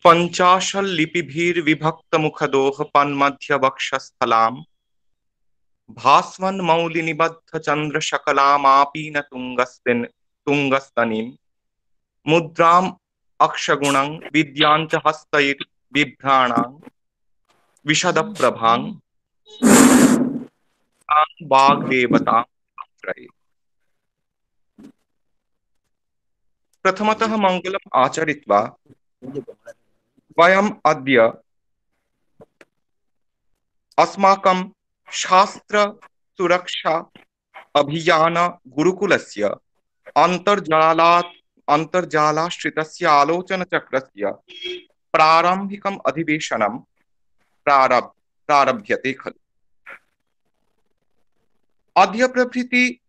पञ्चाशल्लिपिभिर्विभक्तमुखदोः पन्मध्यवक्षस्थलाम् भास्वन्मौलिनिबद्धचन्द्रशकलामापीनतुङ्गस्तनीम् मुद्राम् अक्षगुणं विद्याञ्च हस्तैर्बिभ्राणां विशदप्रभां वाग्देवतां आश्रये। प्रथमतः मङ्गलम् आचरित्वा वयम् अद्य अस्माकं शास्त्र सुरक्षा अभियान गुरुकुलस्य अन्तर्जालाश्रितस्य आलोचनचक्रस्य प्रारम्भिकम् अधिवेशनं प्रारभ्यते खलु। अद्य प्रभृति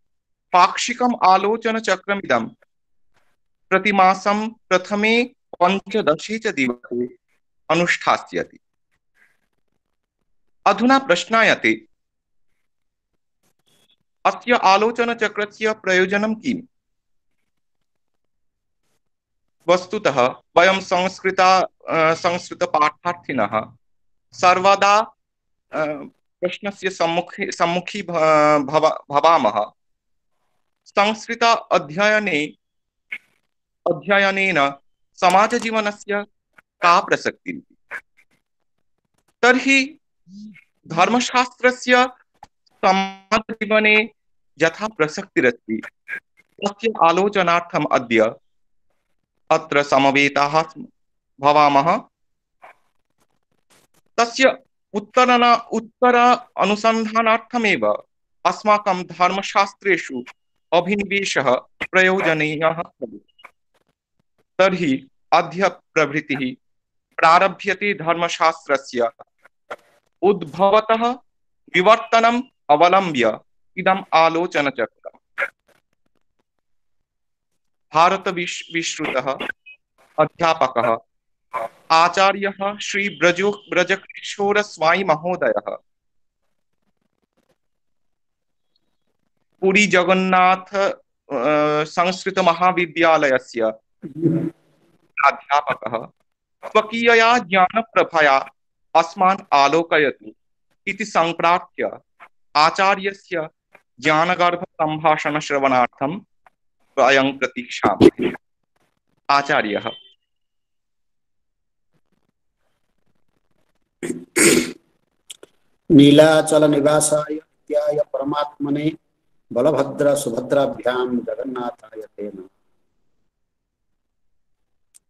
पाक्षिकम् आलोचनचक्रमिदं प्रतिमासं प्रथमे पञ्चदशे च दिवसे अनुष्ठास्यति। अधुना प्रश्नायते, अस्य आलोचनचक्रस्य प्रयोजनं किम्? वस्तुतः वयं संस्कृतपाठार्थिनः सर्वदा प्रश्नस्य सम्मुखी भवामः। संस्कृत अध्ययनेन समाजजीवनस्य का प्रसक्तिः? तर्हि धर्मशास्त्रस्य समाजजीवने यथा प्रसक्तिरस्ति तस्य आलोचनार्थम् अद्य अत्र समवेताः भवामः। तस्य उत्तर अनुसन्धानार्थमेव अस्माकं धर्मशास्त्रेषु अभिनिवेशः प्रयोजनीयः खलु। तर्हि अद्य प्रभृतिः प्रारभ्यते धर्मशास्त्रस्य उद्भवतः विवर्तनम् अवलम्ब्य इदम् आलोचनचक्रम्। भारतविश्रुतः अध्यापकः आचार्यः श्री ब्रजकिशोर स्वामी महोदयः पुरी जगन्नाथ संस्कृत महाविद्यालयस्य अध्यापकः स्वकीयया ज्ञानप्रभया अस्मान् आलोकयतु इति सम्प्रार्थ्य आचार्यस्य ज्ञानगर्भसम्भाषणश्रवणार्थं वयं प्रतीक्षामहे। आचार्यः। नीलाचल निवासाय नित्याय परमात्मने बलभद्र सुभद्राभ्यां जगन्नाथाय ते नमः।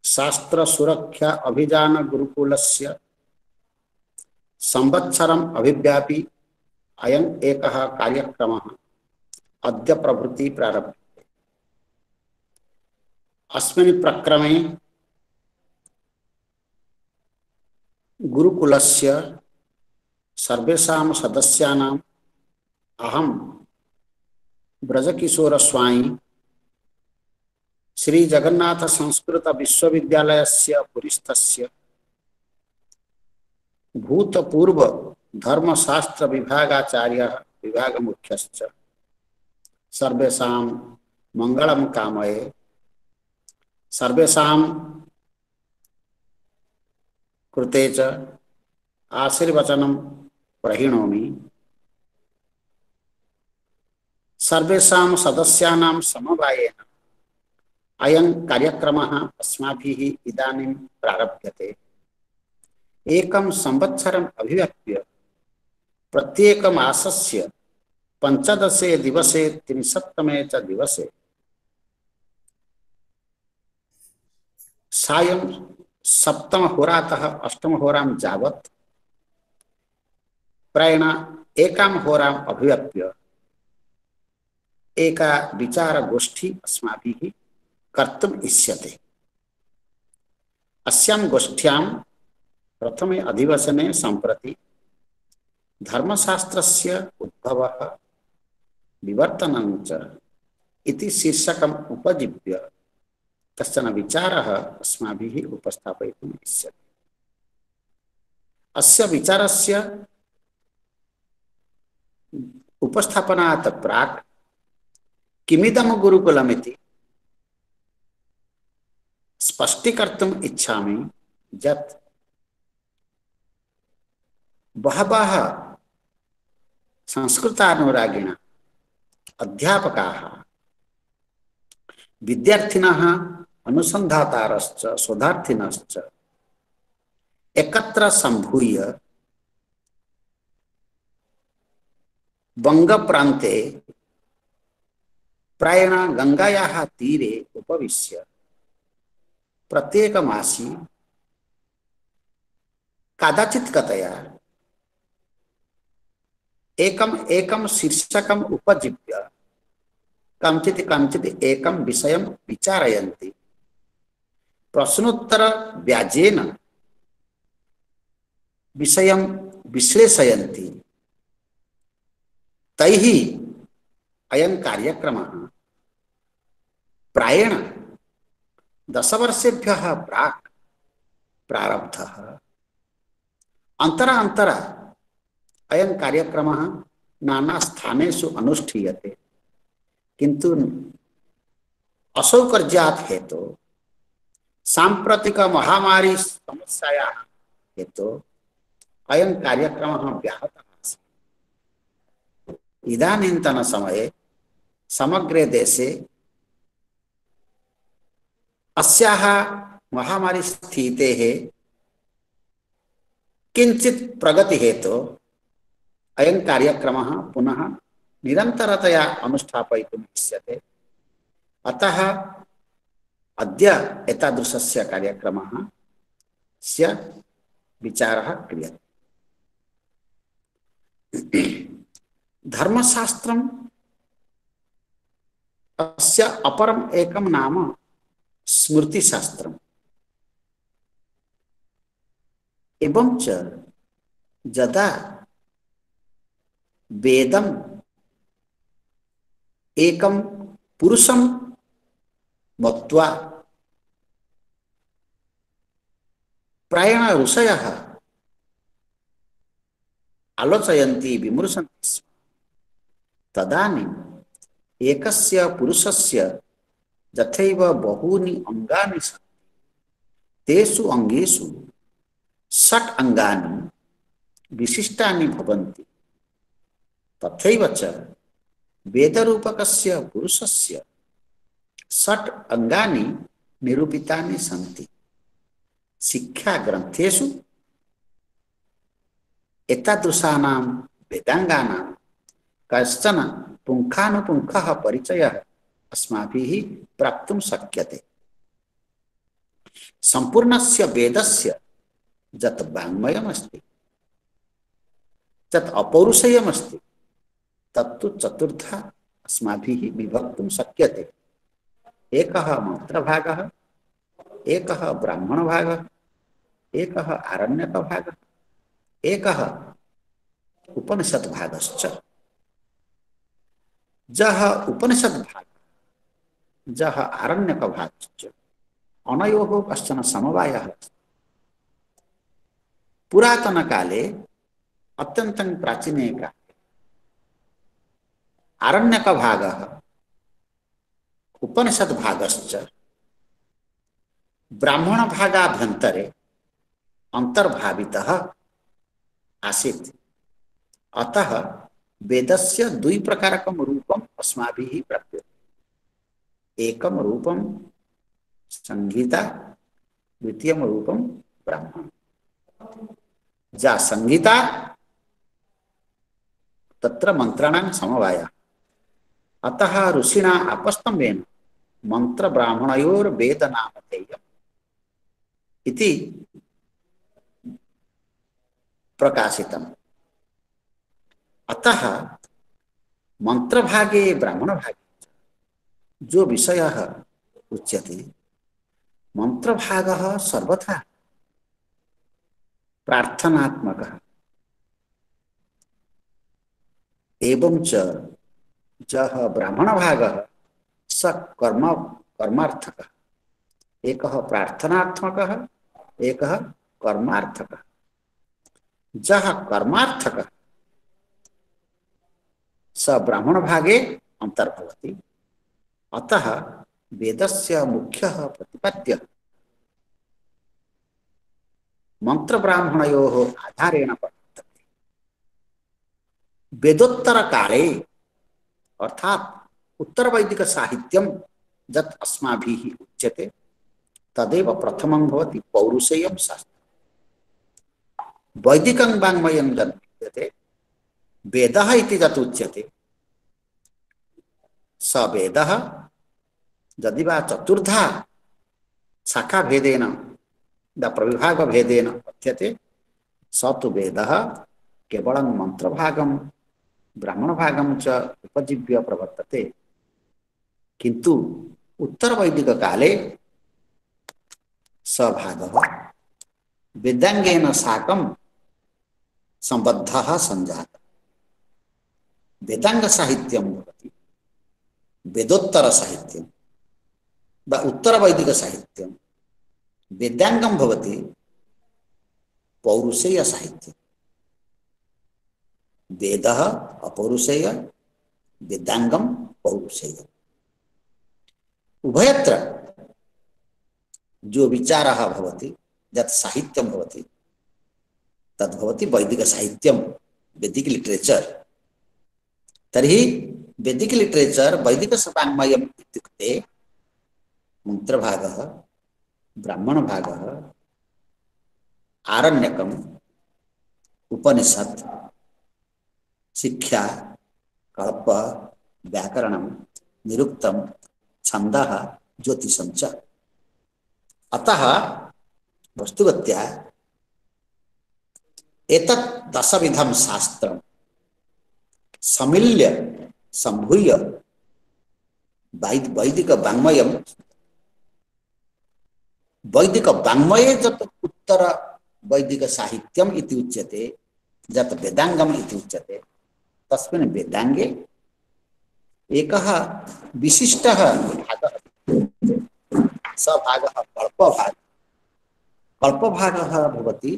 शास्त्र सुरक्षा अभियान गुरुकुलस्य संवत्सरम् अभिव्यापी अयं एकः कार्यक्रमः अद्य प्रभृति प्रारभ्यते। अस्मिन् प्रक्रमे गुरुकुलस्य सर्वेषां सदस्यानाम् अहं ब्रजकिशोर स्वामी श्री जगन्नाथ संस्कृत विश्वविद्यालयस्य पुरीस्थस्य भूतपूर्व धर्मशास्त्र विभागाचार्यः विभागमुख्यश्च सर्वेषां मंगलं कामये सर्वेषां कृते च आशीर्वचनं प्रहिणोमि। सर्वेषां सदस्यानां समवायेन अयं कार्यक्रमः अस्माभिः इदानीं प्रारभ्यते। एकं संवत्सरम् अभिव्याप्य प्रत्येक मासस्य 15 दिवसे 30तमे च दिवसे सायं 7होरातः 8होरां यावत् प्रायेण 1 होराम् अभिव्याप्य एका विचारगोष्ठी अस्माभिः कर्तुम् इष्यते। अस्यां गोष्ठ्यां प्रथमे अधिवेशने सम्प्रति धर्मशास्त्रस्य उद्भवः विवर्तनं च इति शीर्षकम् उपजीव्य कश्चन विचारः अस्माभिः उपस्थापयितुम् इष्यते। अस्य विचारस्य उपस्थापनात् प्राक् किमिदं गुरुकुलमिति स्पष्टीकर्तुम् इच्छामि यत् बहवः संस्कृतानुरागिणः अध्यापकाः विद्यार्थिनः अनुसन्धातारश्च शोधार्थिनश्च एकत्र सम्भूय बंगप्रान्ते प्रायेण गंगायाः तीरे उपविश्य प्रत्येकमासी कदाचित्कतया एकम एकम शीर्षकम उपजीव्य कञ्चित् कञ्चित् एकं विषयं विचारयन्ति प्रश्नोत्तर व्याजेन विषयं विश्लेषयन्ति तैः अयं कार्यक्रमः प्रायेण 10 वर्षेभ्यः प्राक् प्रारब्धः। अन्तरा अयं कार्यक्रमः नाना स्थानेषु अनुष्ठीयते, किन्तु असौकर्यात् हेतु साम्प्रतिक महामारी समस्यायाः हेतु अयं कार्यक्रमः व्याहतः आसीत्। इदानीन्तन समये समग्रे देशे अस्याः महामारी स्थितेः किंचित प्रगति हेतु अयं कार्यक्रमः पुनः निरन्तरतया अनुष्ठापयितुम् इष्यते। अतः अद्य एतादृशस्य कार्यक्रमः स्य विचारः क्रियते। धर्मशास्त्रम् अस्य अपरम् एकं नाम स्मृतिशास्त्रम्। एवं च यदा वेदम एकं पुरुषं मत्वा प्रायेण ऋषयः आलोचयन्ति विमर्शन्ति स्म, तदानीम् एकस्य पुरुषस्य यथैव बहूनि अंगानि सन्ति, तेषु अंगेषु 6 अंगानि विशिष्टानि भवन्ति। तथैव च वेदरूपकस्य पुरुषस्य 6 अंगानि निरूपितानि सन्ति। शिक्षा ग्रंथेषु एतादृशानां वेदांगानां कश्चन पुंखानुपुंखः परिचयः अस्माभिः प्राप्तुं शक्यते। संपूर्णस्य वेदस्य यत् वाङ्मयमस्ति तत् अपौरुषेयमस्ति, तत्तु चतुर्था अस्माभिः विभक्तुं शक्यते। एकः मंत्रभागः, एकः ब्राह्मणभागः, एकः आरण्यकभागः, एकः उपनिषद्भागश्च। जः उपनिषद्भागः जः आरण्यकभागश्च अनयोः कश्चन समवायः अस्ति। पुरातन काले अत्यन्तं प्राचीने काले आरण्यकभागः उपनिषद्भागश्च ब्राह्मणभागाभ्यन्तरे अंतर्भावितः आसीत्। अतः वेदस्य 2 प्रकारकं रूपम् अस्माभिः प्राप्यते। एकं रूपं संहिता, द्वितीयं रूपं ब्राह्मण। जा संहिता तत्र मंत्राणां समवायः। अतः ऋषिणा आपस्तम्भेन मंत्र ब्राह्मणयोर्वेद नामधेयम् इति प्रकाशितम्। अतः मंत्रभागे ब्राह्मणभागे जो विषयः उच्यते, मंत्रभागः सर्वथा प्रार्थनात्मकः। एवं च जः ब्राह्मणभागः स कर्मार्थकः। एकः प्रार्थनात्मकः, एकः कर्मार्थकः। जः कर्मार्थकः स ब्राह्मणभागे अंतर्भवति। अतः वेदस्य मुख्यः प्रतिपाद्यः मंत्र ब्राह्मणयोः आधारेण वर्तते। वेदोत्तर काले अर्थात उत्तर वैदिक साहित्यम यत् अस्माभिः उच्यते तदेव प्रथमं भवति पौरुषेयं शास्त्रम्। वैदिकं वाङ्मयं यत् विद्यते वेदः इति यत् उच्यते स वेदः यदि वा चतुर्धा शाखा भेदेन द प्रविभाग भेदेन पठ्यते स तु वेदः केवलं मंत्रभागं ब्राह्मणभागं च उपजीव्य प्रवर्तते। किंतु उत्तर वैदिक काले स भागः वेदांगेन साकं संबद्धः संजातः। वेदांग साहित्यं भवति वेदोत्तर साहित्यं व उत्तर वैदिक साहित्यं, वेदांगम भवति पौरुषेय साहित्यं। वेदः अपौरुषेय, वेदांगम पौरुषेय। उभयत्र जो विचारः भवति यत् साहित्यं भवति तद् भवति वैदिक साहित्यं, वैदिक लिटरेचर। तर्हि वैदिक लिटरेचर वैदिक वाङ्मयम् इत्युक्ते मंत्रभागः, ब्राह्मणभागः, आरण्यकम्, उपनिषत्, शिक्षा, कल्प, व्याकरणं, निरुक्तं, छन्दः, ज्योतिषं च। अतः वस्तुगत्या एतत् दशविधं शास्त्रं सम्मिल्य सम्भूय वैदिक वाङ्मयं, वैदिक वाङ्मये यत् उत्तर वैदिक साहित्यम् इति उच्यते यत् वेदांगम इति उच्यते तस्मिन् वेदांगे एकः विशिष्टः भागः स भागः कल्पभागः। कल्पभागः भवति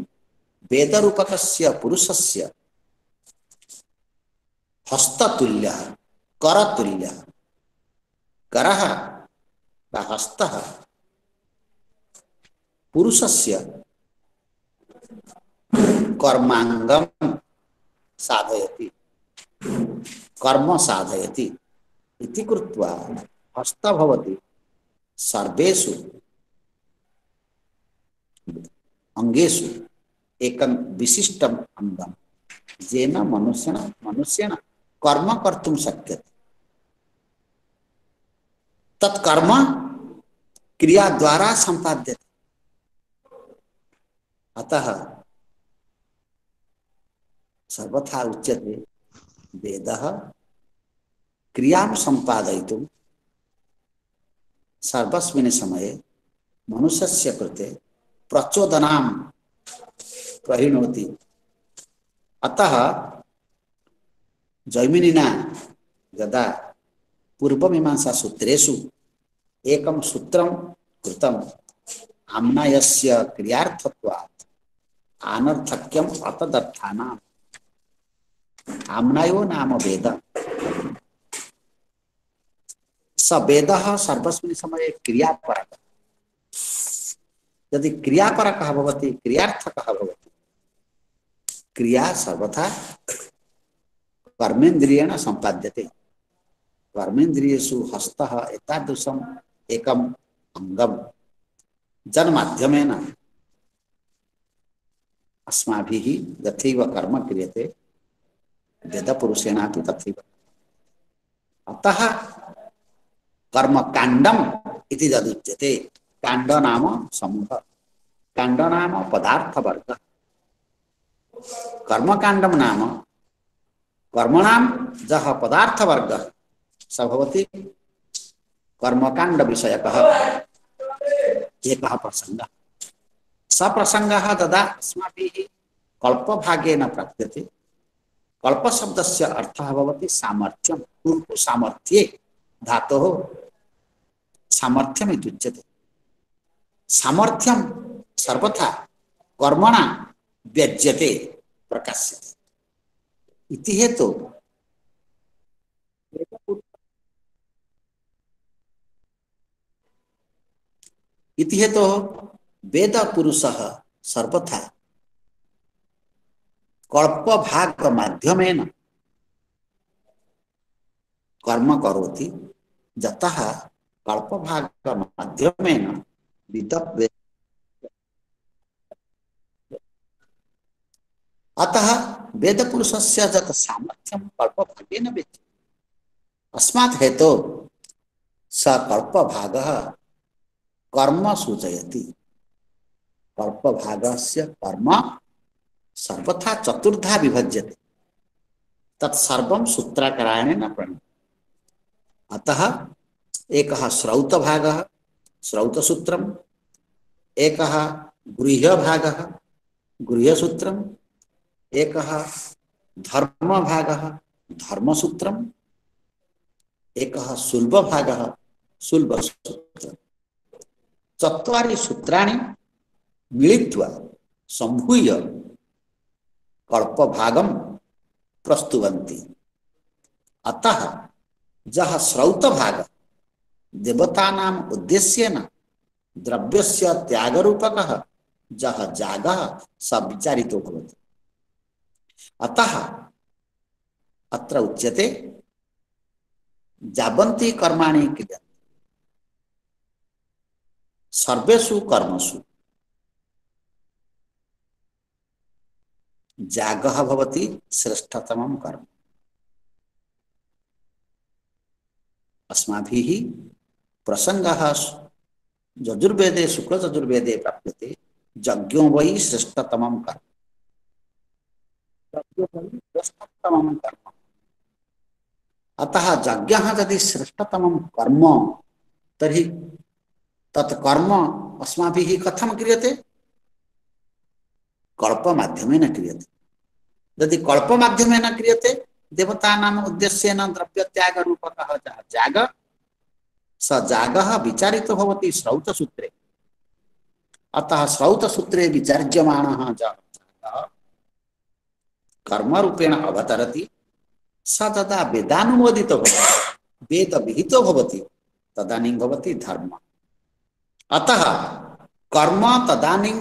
वेदरूपकस्य पुरुषस्य हस्ततुल्यः, करतुल्यः। करः वा हस्तः पुरुषस्य कर्मांगम साधयति, कर्म साधयति इति कृत्वा हस्त भवति सर्वेषु अंगेषु एकं विशिष्टम् अंगं येन मनुष्येण कर्म कर्तुं शक्यते। तत्कर्म क्रिया द्वारा संपाद्यते। अतः सर्वथा उच्यते वेदः क्रियां संपादयितुं सर्वस्मिन् समये मनुष्यस्य कृते प्रचोदनां प्रहिणोति। अतः जैमिनिना यदा पूर्वमीमांसा सूत्रेषु एकं सूत्रं कृतम् आम्नायस्य क्रियार्थत्वात् अनर्थक्यम् अतदर्थानाम्। आम्नायो नाम वेद, स वेदः सर्वस्मिन् समये क्रियापरकः। यदि क्रियापरकः भवति, क्रियार्थकः भवति, क्रिया सर्वथा कर्मेन्द्रियेण संपाद्यते। कर्मेन्द्रियेषु हस्तः एतादृशम् एकम् अंगं जन्माध्यमेन अस्माभिः यथैव कर्म क्रियते वेदपुरुषेणापि तथैव। अतः कर्मकाण्डम् इति यदुच्यते, काण्ड नाम समूह, काण्ड नाम पदार्थवर्गः। कर्मकाण्डं नाम कर्मणां यः पदार्थवर्गः स भवति कर्मकाण्ड विषयकः एकः प्रसङ्गः। स प्रसङ्गः तदा अस्माभिः कल्पभागेन प्राप्यते। कल्पशब्दस्य अर्थः भवति सामर्थ्यं। पूर्व सामर्थ्ये धातोः सामर्थ्यम् इति उच्यते। सामर्थ्यं सर्वथा कर्मणा व्यज्यते, प्रकाश्यते। इति हेतु वेद पुरुषः सर्वथा कल्प भाग माध्यमेन कर्म करोति जतः कल्प भाग माध्यमेन विदप् अतः वेद पुरुषस्य जत सामर्थ्यं कल्प भागेन वेत्ति अस्मात् हेतु स कल्प भागः कर्म सूचयति कल्प भागस्य कर्म सर्वथा चतुर्धा विभज्यते तत्सर्वं सूत्राकरणेन प्रणीतम् अतः एकः श्रौत भागः श्रौत सूत्रम् एकः गृह्य भागः गृह्य सूत्रम् एकः धर्म भागः धर्म सूत्रम् एकः सुलभ भागः सुलभ सूत्रम् चत्वारि सूत्राणि मिलित्वा संभूय कल्प भागं प्रस्तुवन्ति अतः जह श्रौत भाग देवतानां उद्देश्येन द्रव्यस्य त्याग रूपकः जह जागः स विचारितो भवति अतः अत्र उच्यते जावन्ति कर्माणि क्रियन्ते सर्वेषु कर्मसु जागः भवति श्रेष्ठतमं कर्म अस्माभिः प्रसंगः यजुर्वेदे शुक्ल यजुर्वेदे प्राप्यते यज्ञो वै श्रेष्ठतमं कर्म यज्ञो वै श्रेष्ठतमं कर्म अतः यज्ञः यदि श्रेष्ठतमं कर्म तर्हि तत्कर्म अस्माभिः कथं क्रियते कल्प माध्यमेन क्रियते यदि कल्प माध्यमेन क्रियते देवतानाम् उद्देश्येन द्रव्य त्याग रूपकः जाग स जागः विचारितो भवति श्रौत सूत्रे अतः श्रौत सूत्रे विचार्यमाणः जागः कर्म रूपेण अवतरति स तदा वेदानुमोदितो भवति वेद विहितो भवति तदानीं भवति धर्म अतः कर्म तदानीं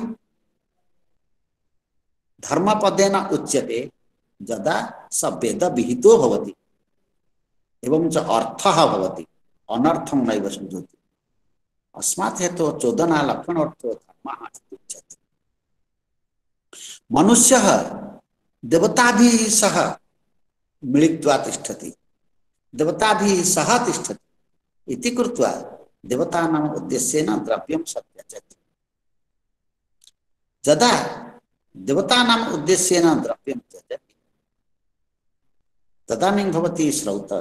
धर्मपदेन उच्यते यदा स वेद विहितो भवति एवं च अर्थः भवति अनर्थं नैव सिद्ध्यति अस्मात् हेतु चोदना लक्षणार्थो धर्मः उच्यते मनुष्यः देवताभिः सह मिलित्वा तिष्ठति देवताभिः सह तिष्ठति इति कृत्वा देवतानाम् उद्देश्येन द्रव्यं स त्यजति यदा देवतानाम् उद्देश्येन द्रव्यं त्यजति तदानीं भवति श्रौत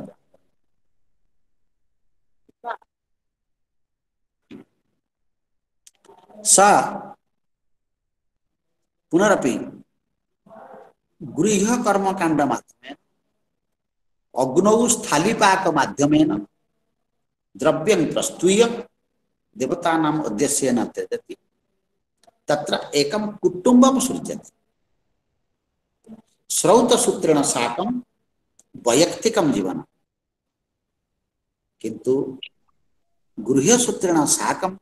सा पुनरपि गृह्य कर्मकांड माध्यमेन अग्नौ स्थालीपाक माध्यमेन द्रव्यं प्रस्तूय देवतानाम् उद्देश्येन त्यजति तत्र एकं कुटुम्बं सृज्यते श्रौत सूत्रेण साकं वैयक्तिकं जीवनं किन्तु गृह्य सूत्रेण साकं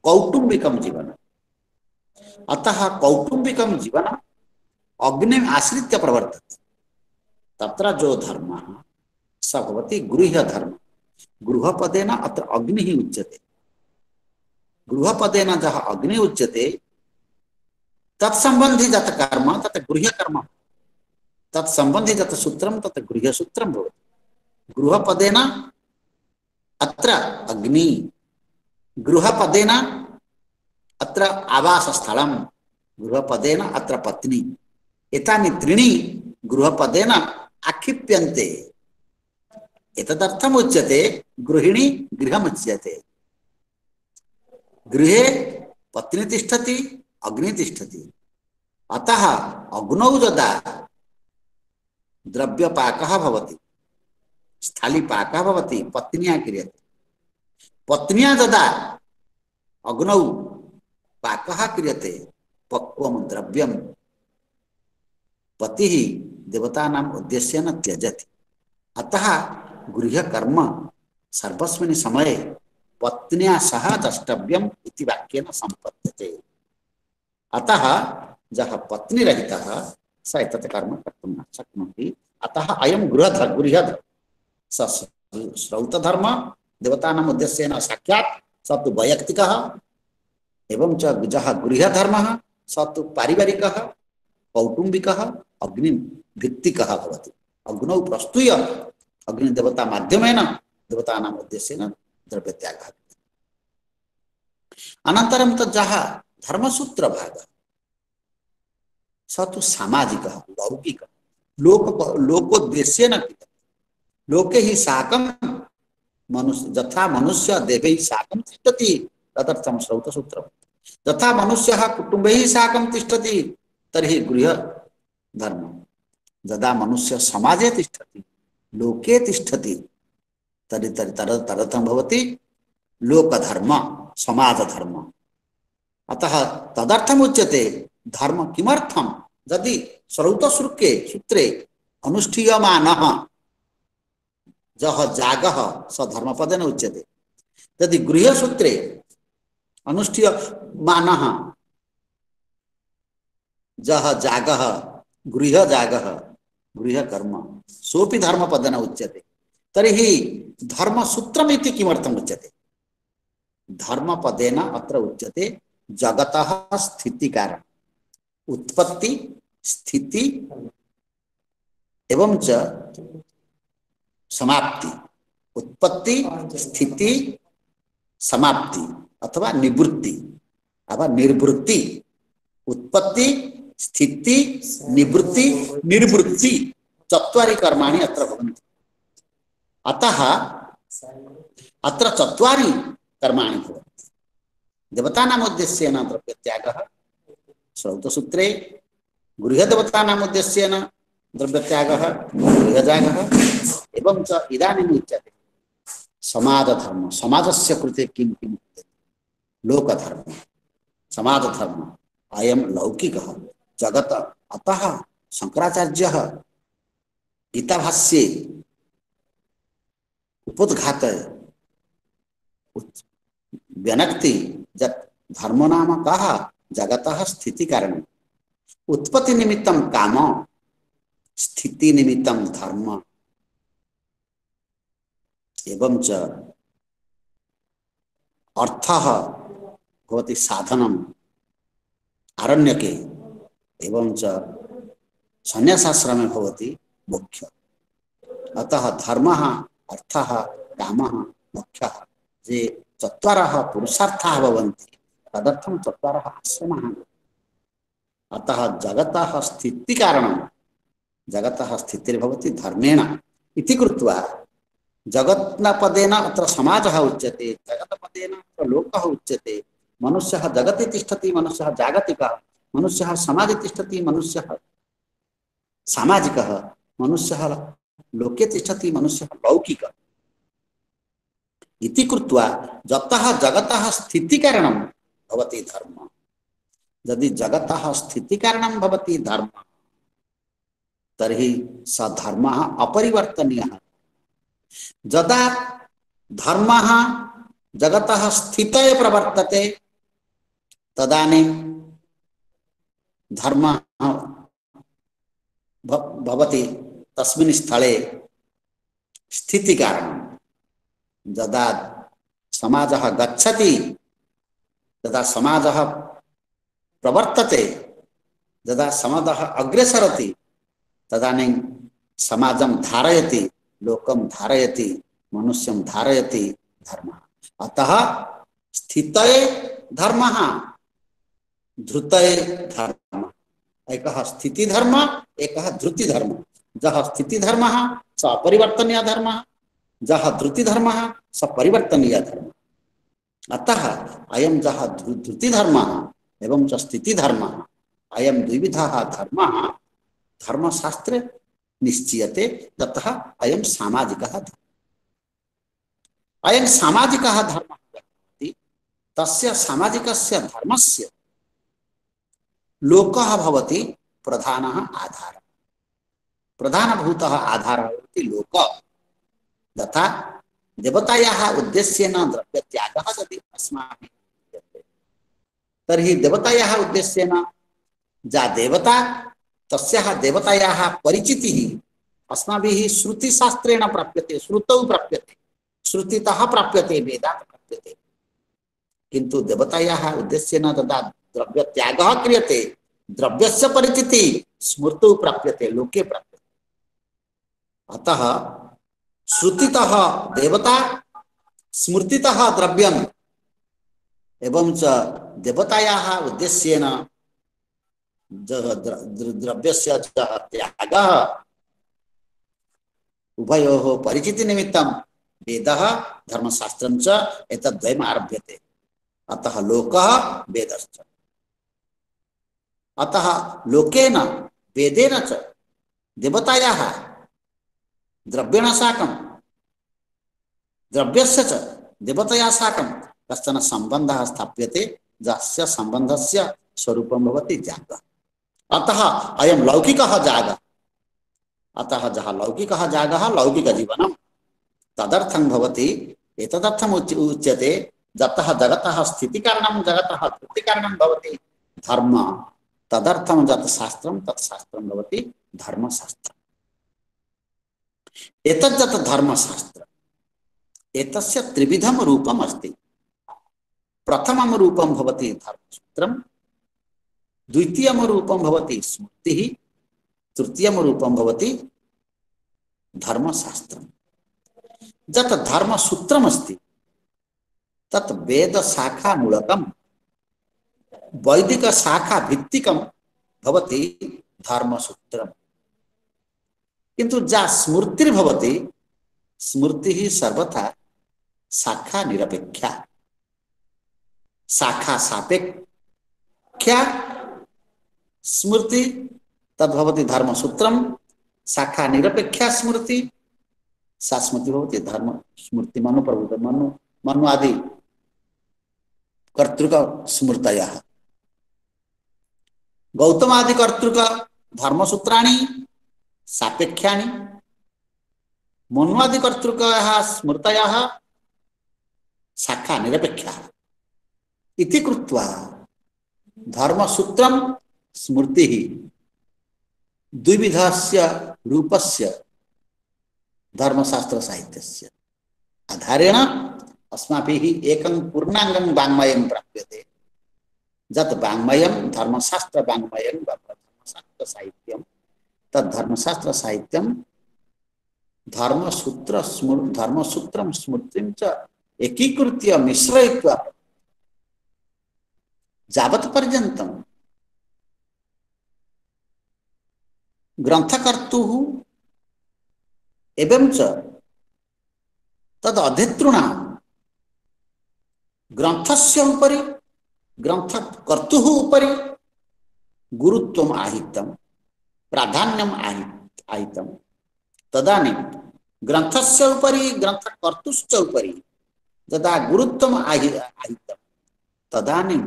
कौटुंबिकं जीवनम् अतः कौटुंबिकं जीवनम् अग्निम् आश्रित्य प्रवर्तते तत्र जो धर्मः स भवति गृह्य धर्म गृहपदेन अत्र अग्निः उच्यते गृहपदेन जः अग्निः उच्यते तत्संबंधी जत कर्म तत् गृह्य कर्म तत्संबंधी जत सूत्रं तत् गृह्य सूत्रं भवति गृहपदेन अत्र अग्नि गृहपदेन अत्र आवासस्थलं गृहपदेन अत्र पत्नी एतानि त्रीणि गृहपदेन आक्षिप्यन्ते एतदर्थम् उच्यते गृहिणी गृहमुच्यते गृहे पत्नी तिष्ठति अग्नि तिष्ठति अतः अग्नौ यदा द्रव्यपाकः भवति स्थालीपाकः भवति पत्न्या क्रियते पत्न्या यदा अग्नौ पाकः क्रियते पक्वं द्रव्यं पतिः देवतानाम् उद्देश्येन त्यजति अतः गृह्य कर्म सर्वस्मिन् समये पत्न्या सह द्रष्टव्यम् इति वाक्येन सम्पद्यते अतः जः पत्नी रहितः स एतत् कर्म कर्तुं न शक्नोति। अतः अयं गृहधर्म स श्रौतधर्म देवतानाम् उद्देश्येन साक्षात् स तु वैयक्तिकः, एवं च जः गृहधर्मः स तु पारिवारिकः कौटुम्बिकः अग्निभित्तिकः भवति। अग्नौ प्रस्तूय अग्निदेवता माध्यमेन देवतानाम् उद्देश्येन द्रव्यत्यागः। अनन्तरं तु जः धर्मसूत्रभागः स तु सामाजिकः लौकिकः लोकोद्देश्येन क्रियते। लोके हि साकं मनुष्य यथा मनुष्य देवैः साकं तिष्ठति तदर्थं श्रौतसूत्रम्। यथा मनुष्यः कुटुम्बैः साकं तिष्ठति तर्हि गृहधर्म। यदा मनुष्य समाजे तिष्ठति लोके तिष्ठति तर्हि तदर्थं भवति लोकधर्म समाजधर्म। अतः तदर्थम् उच्यते धर्म किमर्थं यदि श्रौतसूत्रे अनुष्ठीयमानः जह जागः स धर्मपदेन उच्यते। यदि गृहसूत्रे अनुष्ठीयमानः जह जागः गृहजागः गृहकर्म सोपि धर्मपदेन उच्यते। तर्हि धर्मसूत्रमिति किमर्थम् उच्यते? धर्मपदेन अत्र उच्यते जगतः स्थिति कारण उत्पत्ति स्थिति एवं च समाप्ति। उत्पत्ति स्थिति समाप्ति अथवा निवृत्ति अथवा निर्वृत्ति। उत्पत्ति स्थिति निवृत्ति निर्वृत्ति चत्वारि कर्माणि अत्र भवन्ति। अतः अत्र चत्वारि कर्माणि भवन्ति। देवतानाम् उद्देश्येन द्रव्यत्यागः श्रौतसूत्रे, गृहदेवतानाम् उद्देश्येन द्रव्यत्यागः गृहजागः, एवं च इदानीम् उच्यते समाजधर्म। समाजस्य कृते किं किं लोकधर्म समाजधर्म अयं लौकिकः जगत। अतः शंकराचार्यः गीताभाष्ये उपोद्घात व्यनक्ति यत् धर्मो नाम कः जगतः स्थिति कारणम्। उत्पत्ति निमित्तं काम स्थिति निमित्तं धर्म एवं च अर्थः भवति साधनम् आरण्यके एवं च सन्यासाश्रमे भवति मोक्ष। अतः धर्मः अर्थः कामः मोक्षः ये चत्वारः पुरुषार्थाः भवन्ति तदर्थं चत्वारः आश्रमाः। अतः जगतः स्थिति कारणं जगतः स्थितिर्भवति धर्मेण इति कृत्वा जगत्पदेन अत्र समाजः उच्यते, जगत्पदेन अत्र लोकः उच्यते। मनुष्यः जगति तिष्ठति मनुष्यः जागतिकः, मनुष्यः समाजे तिष्ठति मनुष्यः सामाजिकः, मनुष्यः लोके तिष्ठति मनुष्यः लौकिकः इति कृत्वा जतः जगतः स्थिति कारणं भवति धर्म। यदि जगतः स्थिति कारणं भवति धर्म तर्हि स धर्मः अपरिवर्तनीयः। यदा धर्मः जगतः स्थितये प्रवर्तते तदानीं धर्मः भवति तस्मिन् स्थले स्थिति कारणं। यदा समाजः गच्छति यदा समाजः प्रवर्तते यदा समाजः अग्रे सरति तदानीं समाजं धारयति लोकं धारयति मनुष्यं धारयति धर्मः। अतः स्थितये धर्मः धृतये धर्मः। एकः स्थिति धर्म एकः धृति धर्म। जः स्थिति धर्मः स अपरिवर्तनीय धर्मः, जः धृति धर्मः स परिवर्तनीय धर्मः। अतः अयं जः धृति धर्मः एवं च स्थिति धर्मः अयं द्विविधः धर्मः धर्मशास्त्रे निश्चीयते। ततः अयं सामाजिकः धर्मः। अयं सामाजिकः धर्मः भवति। तस्य सामाजिकस्य धर्मस्य लोकः भवति प्रधानः आधारः। प्रधानभूतः आधारः भवति लोकः। तथा देवतायाः उद्देश्येन द्रव्यत्यागः यदि अस्माभिः क्रियते तर्हि देवतायाः उद्देश्येन जा देवता तस्याः देवतायाः परिचितिः अस्माभिः श्रुतिशास्त्रेण प्राप्यते, श्रुतौ प्राप्यते, श्रुतितः प्राप्यते, वेदात् प्राप्यते। किन्तु देवतायाः उद्देश्येन तदा द्रव्य त्यागः क्रियते, द्रव्यस्य परिचिति स्मृतौ प्राप्यते, लोके प्राप्यते। अतः श्रुतितः देवता, स्मृतितः द्रव्यम् एवं च देवतायाः उद्देश्येन द्रव्यस्य त्यागः उभयोः परिचिति निमित्तं वेदः धर्मशास्त्रं च एतद्वयम् आरभ्यते। अतः लोकः वेदश्च। अतः लोकेन वेदेन च देवतायाः द्रव्येण साकं द्रव्यस्य च देवतया साकं कश्चन सम्बन्धः स्थाप्यते, यस्य सम्बन्धस्य स्वरूपं भवति जागः। अतः अयं लौकिकः जागः। अतः जहाँ लौकिकः जागः लौकिकजीवनं तदर्थं भवति। एतदर्थम् उच्यते जतः जगतः स्थितिकारणं जगतः तृप्तिकारणं भवति धर्म, तदर्थं यत् शास्त्रं तत् शास्त्रं भवति धर्मशास्त्रम्। एतद् धर्मशास्त्रम् एतस्य त्रिविधं रूपम् अस्ति। प्रथमं रूपं भवति धर्मसूत्रम्, द्वितीयं रूपं भवति स्मृतिः, तृतीयं रूपं भवति धर्मशास्त्रम्। यत् धर्मसूत्रम् अस्ति तत् वेद शाखा मूलकं वैदिक शाखा भित्तिकं भवति धर्मसूत्रम्। किन्तु जा स्मृतिर्भवति, स्मृतिः सर्वथा शाखा निरपेक्षा, शाखा सापेक्षा स्मृति तद्भवति धर्मसूत्रम्। शाखा निरपेक्षा स्मृति, सा स्मृति भवति धर्म स्मृति। मनु प्रभुत मनु मनु आदि कर्तृक स्मृतयः, गौतम आदि कर्तृक धर्मसूत्राणि सापेक्षानि, मनु आदि कर्तृकः स्मृतयः शाखा निरपेक्षाः इति कृत्वा धर्मसूत्रं स्मृतिः द्विविधस्य रूपस्य धर्मशास्त्र साहित्यस्य आधारेण अस्माभिः एकं पूर्णांगं वाङ्मयं प्राप्यते। यत् वाङ्मयं धर्मशास्त्र वाङ्मयं वा धर्मशास्त्र साहित्यं, तद् धर्मशास्त्र साहित्यं धर्मसूत्रं स्मृतिं च एकीकृत्य मिश्रयित्वा यावत् पर्यन्तं ग्रंथकर्तुः एवं च तद अधितॄणां ग्रंथस्य उपरि ग्रंथकर्तुः उपरि गुरुत्वम् आहितं, प्राधान्यम् आहितं, तदानीं ग्रंथस्य उपरि ग्रंथकर्तुश्च उपरि यदा गुरुत्वम् आहितं तदानीं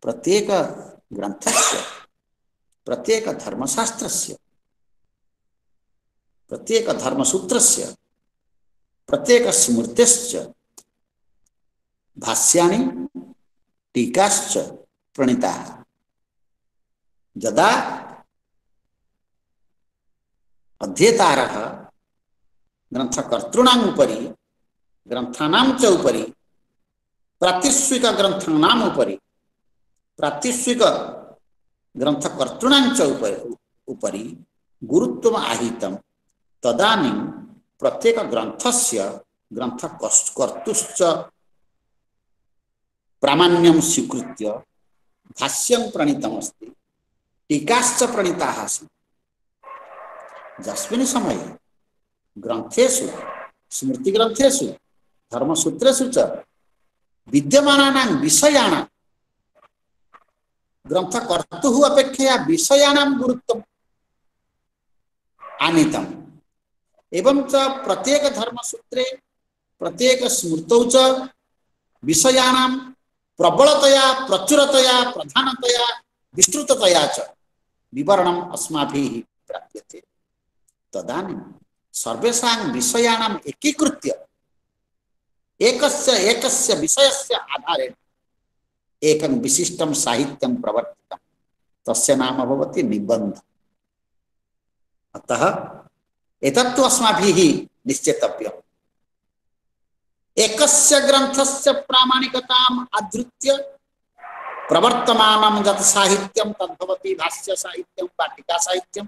प्रत्येक ग्रंथस्य, प्रत्येक धर्मशास्त्रस्य, प्रत्येक धर्मसूत्रस्य, प्रत्येक स्मृतेश्च भाष्यानि टीकाश्च प्रणीताः। यदा अध्येतारः ग्रंथकर्तॄणाम् उपरि ग्रंथानां च उपरि प्रातिष्विक ग्रंथानाम् उपरि प्रातिष्विक ग्रंथकर्तॄणां च उपरि गुरुत्वम् आहितं, तदानीं प्रत्येक ग्रंथस्य ग्रंथकर्तुश्च प्रामाण्यं स्वीकृत्य भाष्यं प्रणीतमस्ति, टीकाश्च प्रणीताः सन्ति। यस्मिन् समये ग्रंथेषु स्मृतिग्रंथेषु धर्मसूत्रेषु च विद्यमानानां विषयाणां ग्रंथकर्तुः अपेक्षया विषयाणां गुरुत्वम् आनीतम्, एवं च प्रत्येक धर्मसूत्रे प्रत्येक स्मृतौ च विषयाणां प्रबलतया प्रचुरतया प्रधानतया विस्तृततया च विवरणम् अस्माभिः प्राप्यते। तदानीं सर्वेषां विषयाणाम् एकीकृत्य एकस्य विषयस्य आधारेण एकं विशिष्टं साहित्यं प्रवर्तितं, तस्य नाम भवति निबन्ध। अतः एतत्तु अस्माभिः निश्चेतव्यम्। एकस्य ग्रन्थस्य प्रामाणिकताम् आधृत्य प्रवर्तमानं यत् साहित्यं तद्भवति भाष्य साहित्यं वा टीका साहित्यं।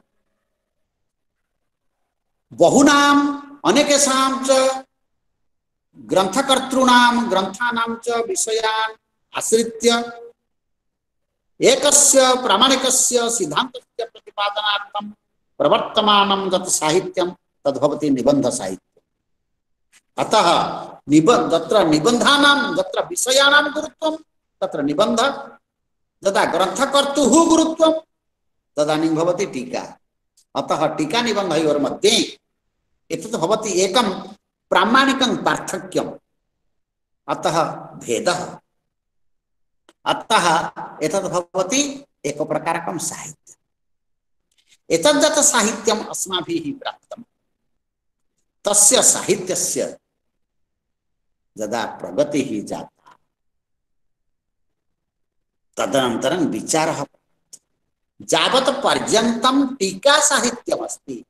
बहुनाम् अनेकेषां च ग्रंथकर्तॄणां ग्रंथानां च विषयान् आश्रित्य एकस्य प्रामाणिकस्य सिद्धान्तस्य प्रतिपादनार्थं प्रवर्तमानं यत् साहित्यं तद्भवति निबंध साहित्यम्। अतः तत्र निबंधानां यत्र विषयाणां गुरुत्वं तत्र निबंध, यदा ग्रंथकर्तुः गुरुत्वं तदानीं भवति टीका। अतः टीका निबंधयोर् मध्ये एतत् भवति एकं प्रामाणिकं पार्थक्यम्। अतः भेदः। अतः एतत् भवति एक प्रकारकं साहित्यम्। एतद्दत् साहित्यम् अस्माभिः प्राप्तं। तस्य साहित्यस्य यदा प्रगतिः जाता तदनन्तरं विचारः यावत् पर्यन्तं टीका साहित्यमस्ति,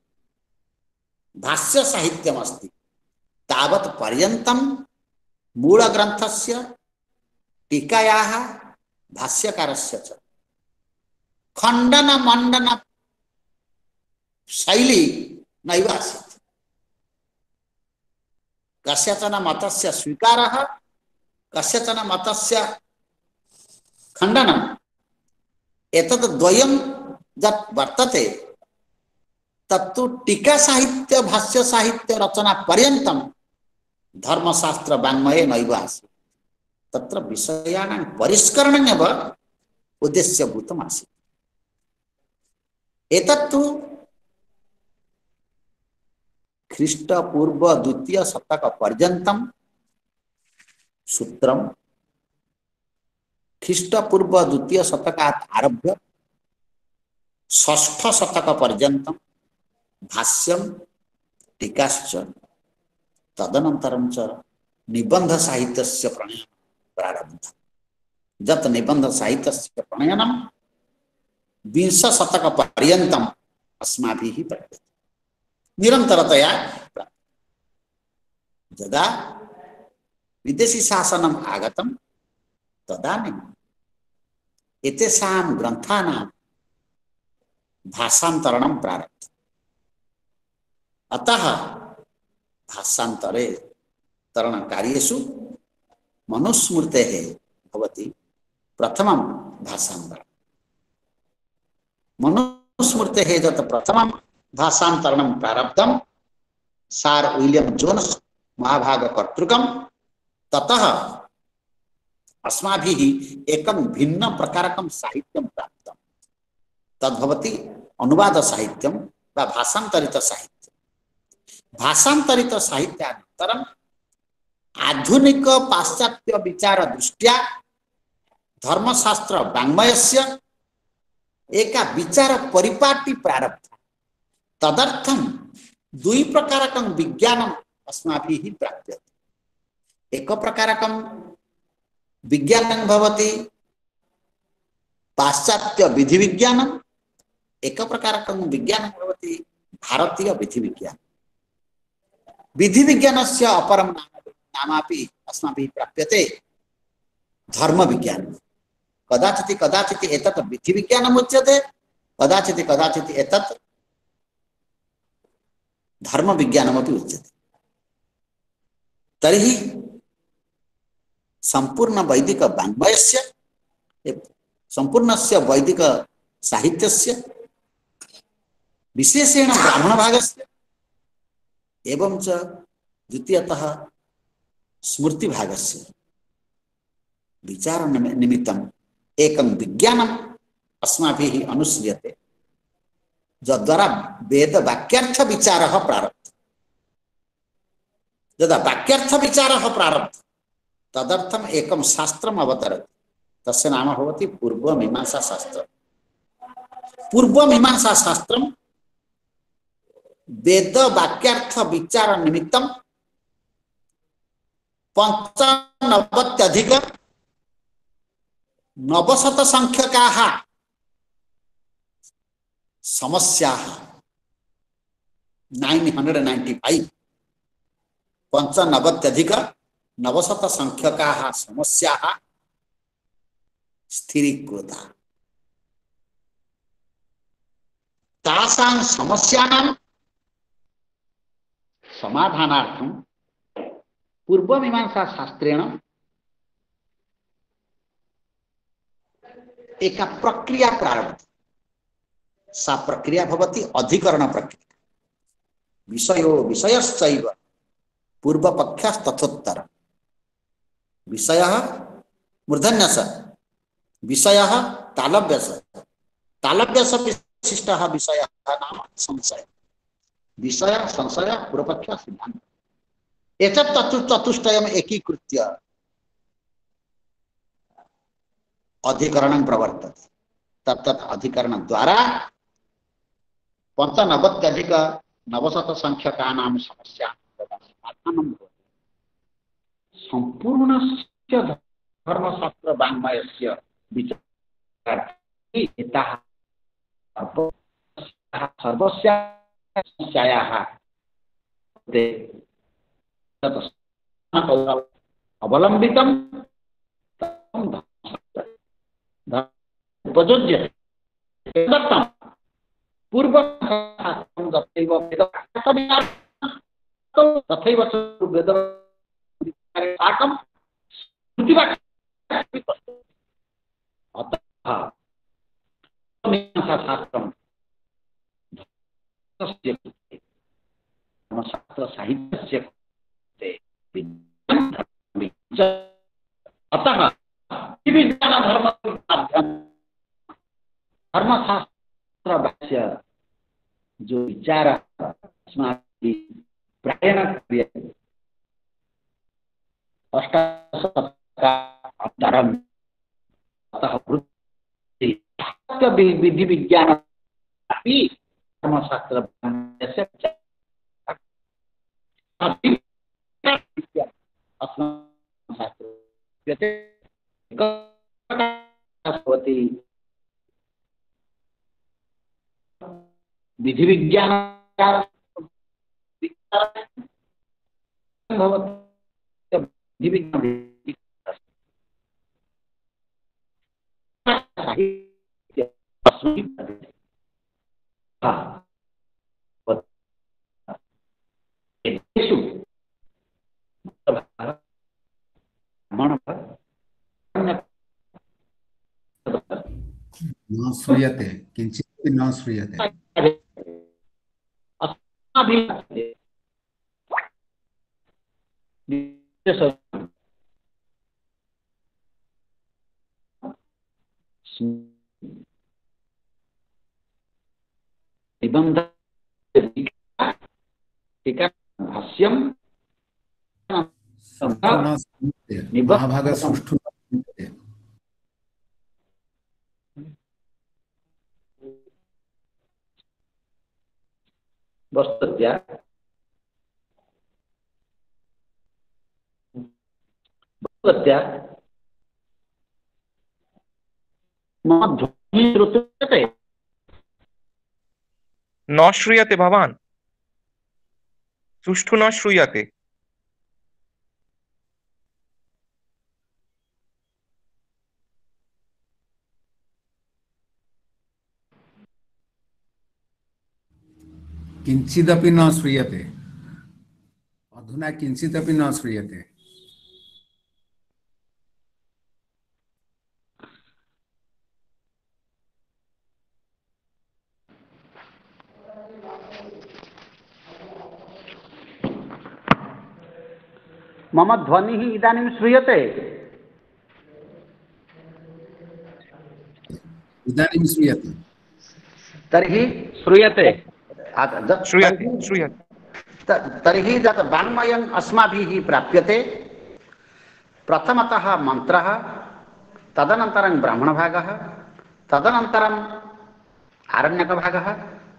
भाष्य साहित्यमस्ति, तावत् पर्यन्तं मूलग्रन्थस्य टीकायाः भाष्यकारस्य च खण्डन मण्डन शैली नैव आसीत्। कस्यचन मतस्य स्वीकारः, कस्यचन मतस्य खण्डनम्, एतद् द्वयं यत् वर्तते तत्तु टीका साहित्य भाष्य साहित्य रचना पर्यन्तं धर्मशास्त्र वाङ्मये नैव आसीत्। तत्र विषयाणां परिष्करणमेव उद्देश्यभूतम् आसीत्। एतत्तु ख्रीष्टपूर्व द्वितीय शतक पर्यन्तं सूत्रं, ख्रीष्टपूर्व द्वितीय शतकात् आरभ्य षष्ठ शतक पर्यन्तं भाष्यं टीकाश्च, तदनन्तरं च निबंध साहित्यस्य प्रणयनं प्रारब्धम्। यत् निबंध साहित्यस्य प्रणयनं 20 शतक पर्यन्तम् अस्माभिः प्रचलति निरन्तरतया। यदा विदेशी शासनम् आगतं तदानीम् एतेषां ग्रन्थानां भाषान्तरणं प्रारब्धम्। अतः भाषान्तरे तरणकार्येषु मनुस्मृतेः भवति प्रथमं भाषान्तरणं। मनुस्मृतेः यत् प्रथमं भाषान्तरणं प्रारब्धं सार विलियम जोन्स महाभागकर्तृकं, ततः अस्माभिः एकं भिन्न प्रकारकं साहित्यं प्राप्तं। तद्भवति अनुवाद साहित्यं वा भाषान्तरित साहित्यं। भाषान्तरित साहित्यानन्तरं आधुनिक पाश्चात्य विचार दृष्ट्या धर्मशास्त्र वाङ्मयस्य एका विचार परिपाटी प्रारब्धा। तदर्थं दुई प्रकारकं विज्ञानम् अस्माभिः प्राप्यते। एक प्रकारकं विज्ञानं भवति पाश्चात्य विधि विज्ञानम्, एक प्रकारकं विज्ञानं भवति भारतीय विधि विज्ञानं। विधि विज्ञानस्य अपरं नामापि अस्माभिः प्राप्यते धर्म विज्ञानं। कदाचित् कदाचित् एतत् विधि विज्ञानम् उच्यते, कदाचित् कदाचित् एतत् धर्म विज्ञानमपि उच्यते। तर्हि संपूर्ण वैदिक वाङ्मयस्य, संपूर्णस्य वैदिक साहित्यस्य, विशेषेण ब्राह्मण भागस्य एवं च द्वितीयतः स्मृति भागस्य विचार निमित्तम् एकं विज्ञानम् अस्माभिः अनुस्रियते, यद्वारा वेद वाक्यार्थ विचारः प्रारब्धः। यदा वाक्यार्थ विचारः प्रारब्धः तदर्थम् एकं शास्त्रम् अवतरति। तस्य नाम भवति पूर्वमीमांसा शास्त्रम्। पूर्वमीमांसा शास्त्रं वेद वाक्यार्थ विचार निमित्तं 95,900 संख्यकाः समस्याः 995 पंचनवत्यधिक नवशत संख्यकाः समस्याः स्थिरीकृता। तासां समस्यानां समाधानार्थं पूर्वमीमांसा शास्त्रेण एका प्रक्रिया प्रारब्धा। सा प्रक्रिया भवति अधिकरण प्रक्रिया। विषयो विषयश्चैव पूर्वपक्षस्तथोत्तर। विषयः मूर्धन्यस, विषयः तालव्यस, तालव्यस विशिष्टः विषयः नाम संशय, विषय संशय पूर्वपक्ष सिद्धांत। एतत् चतुष्टयम् एकीकृत्य अधिकरणं प्रवर्तते। तत्तत् अधिकरण द्वारा पंचनवत्यधिक नवशत संख्यकानां समस्यानां समाधानं भवति। सम्पूर्णस्य धर्मशास्त्र वाङ्मयस्य विचारार्थी एताः सर्वस्याः समस्यायाः अवलम्बितं उपयुज्य पूर्व तथैव वेदसाकं अतः मीमांसाशास्त्रं धर्मशास्त्र साहित्यस्य अतः विज्ञान धर्म धर्मशास्त्र भाष्य जो विचार अस्माभिः प्रायेण क्रियते अष्टशतकानन्तरम् अतः विधि विज्ञान अपि धर्मशास्त्र विधि विज्ञान न श्रूयते, किंचित् न श्रूयते। निबंध भाष्यम महाभाग सुष्ठु वस्तुतः मम ध्वनिः श्रूयते? न श्रूयते भवान्, सुष्ठु न श्रूयते। किंचिदपि न श्रूयते। अधुना किंचिदपि न श्रूयते। मम ध्वनिः इदानीं श्रूयते? इदानीं श्रूयते। तर्हि श्रूयते। श्रूयते श्रूयते। तर्हि यत् वाङ्मयम् अस्माभिः प्राप्यते, प्रथमतः मन्त्रः, तदनन्तरं ब्राह्मणभागः, तदनन्तरम् आरण्यकभागः,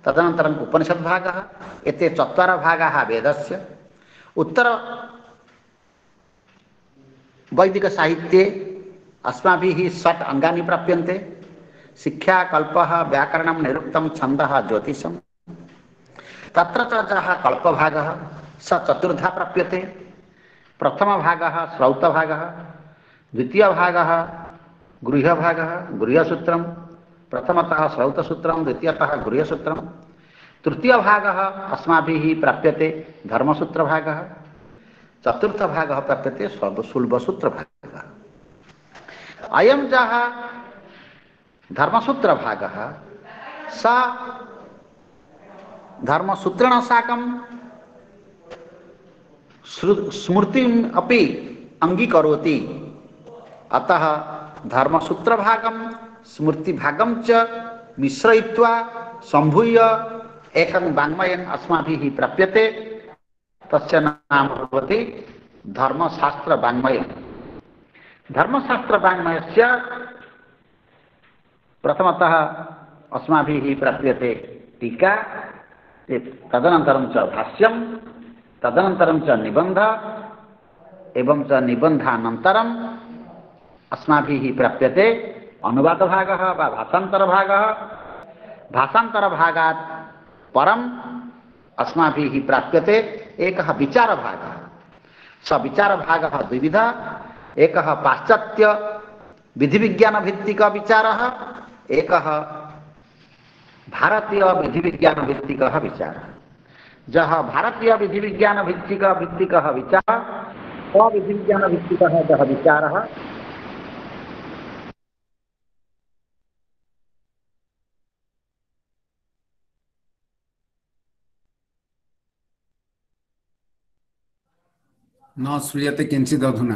तदनन्तरम् उपनिषद्भागः। एते चत्वारः भागाः वेदस्य। उत्तर वैदिकसाहित्ये अस्माभिः षट् अङ्गानि प्राप्यन्ते: शिक्षा, कल्पः, व्याकरणं, निरुक्तं, छन्दः, ज्योतिषम्। तत्र च जः कल्पभागः स चतुर्धा प्राप्यते। प्रथमभागः श्रौतभागः, द्वितीयभागः गृह्यभागः, गृह्यसूत्रं, प्रथमतः श्रौतसूत्रं, द्वितीयतः गृह्यसूत्रं, तृतीयभागः अस्माभिः प्राप्यते धर्मसूत्रभागः, चतुर्थभागः प्राप्यते शुल्बसूत्रभागः। अयं जः धर्मसूत्रभागः स धर्मसूत्रेण साकं स्मृतिम् अपि अंगीकरोति। अतः धर्मसूत्रभागं स्मृतिभागं च मिश्रयित्वा सम्भूय एकं वाङ्मयम् अस्माभिः प्राप्यते। तस्य नाम भवति धर्मशास्त्रवाङ्मयम्। धर्मशास्त्रवाङ्मयस्य प्रथमतः अस्माभिः प्राप्यते टीका, तदनन्तरं च भाष्यं, तदनन्तरं च निबन्ध, एवं च निबन्धानन्तरं अस्माभिः प्राप्यते अनुवादभागः वा भाषान्तरभागः। भाषान्तरभागात् परम् अस्माभिः प्राप्यते एकः विचारभागः। स विचारभागः द्विविधः। एकः पाश्चात्य विधिविज्ञानभित्तिकः विचारः, एकः भारतीय विधिविज्ञानभित्तिकः विचारः। जहाँ भारतीय विधिविज्ञानभित्तिकः विचारः, विधिविज्ञानभित्तिकः जः विचारः न श्रूयते किंचित् अधुना।